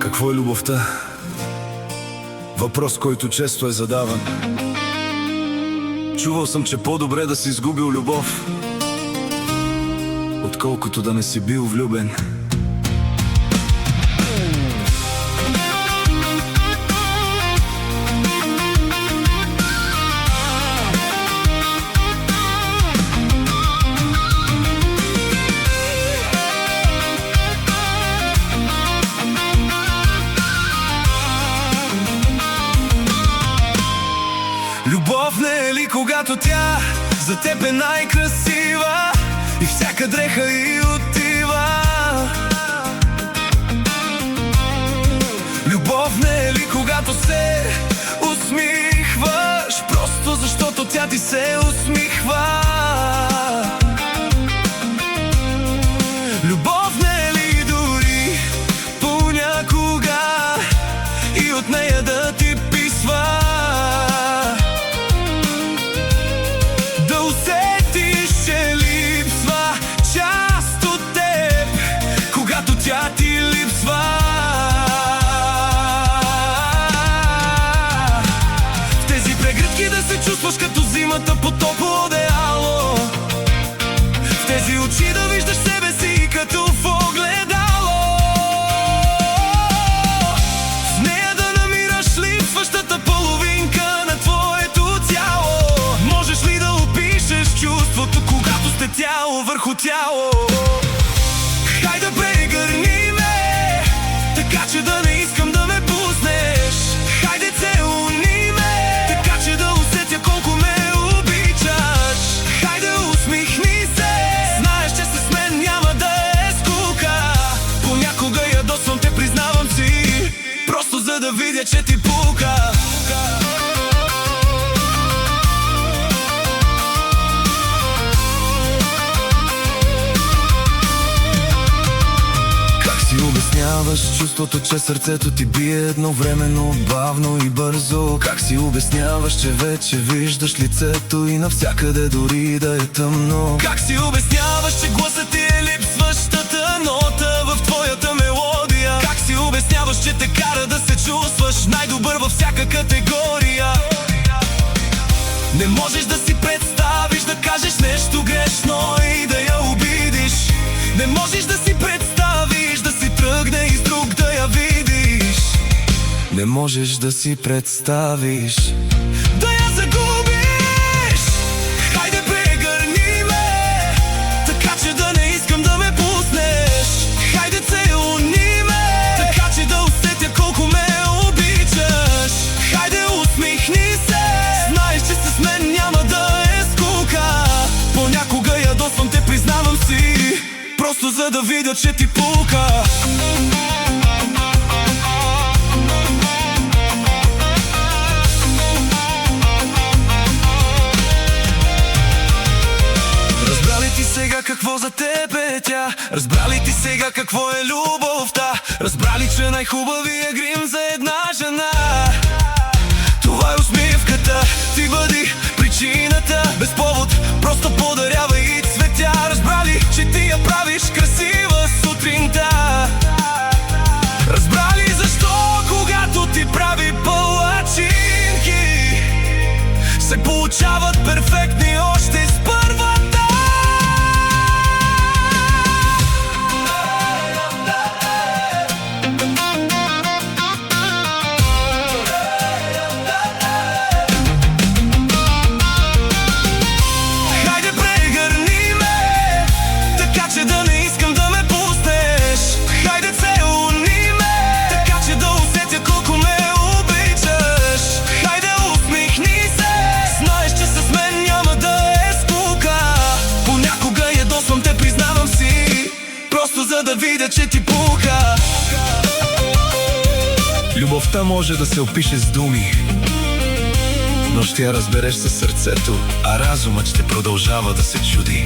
Какво е любовта? Въпрос, който често е задаван. Чувал съм, че по-добре да си изгубил любов, отколкото да не си бил влюбен. Любов не е ли когато тя за теб е най-красива и всяка дреха й отива? Любов не е ли когато се усмихваш просто защото тя ти се усмихва? Любов не е ли дори понякога и от нея да ти писва? Тя ти липсва. В тези прегръдки да се чувстваш като зимата под топло одеяло, в тези очи да виждаш себе си като в огледало, в нея да намираш липсващата половинка на твоето тяло. Можеш ли да опишеш чувството, когато сте тяло върху тяло? Хайде прегърни ме, така че да не искам да ме пуснеш. Хайде целуни ме, така че да усетя колко ме обичаш. Хайде усмихни се, знаеш, че с мен няма да е скука. Понякога ядосвам те, признавам си, просто за да видя, че ти пука. Обясняваш чувството, че сърцето ти бие едновременно, бавно и бързо? Как си обясняваш, че вече виждаш лицето и навсякъде дори да е тъмно? Как си обясняваш, че гласът ти е липсващата нота в твоята мелодия? Как си обясняваш, че те кара да се чувстваш най-добър във всяка категория? Не можеш да си представиш да кажеш нещо грешно и да я обидиш. Не можеш да си представиш да си тръгне и с друг да я видиш. Не можеш да си представиш да я загубиш. Хайде прегърни ме, така че да не искам да ме пуснеш. Хайде целуни ме, така че да усетя колко ме обичаш. Хайде усмихни се, знаеш, че с мен няма да е скука. Понякога ядосвам те, признавам си, просто за да видя, че ти пука. Разбра ли ти сега какво за теб е тя? Разбра ли ти сега какво е любовта? Разбра ли, че най-хубавия грим за една жена това е усмивката? Ти бъди причината, без повод, просто подарявай и цветя. Разбра ли, че ти я правиш красива сутринта? Разбра ли защо, когато ти прави палачинки, се получават перфектни още с първата? За да видя, че ти пука. Любовта може да се опише с думи, но ще я разбереш със сърцето, а разумът ще продължава да се чуди.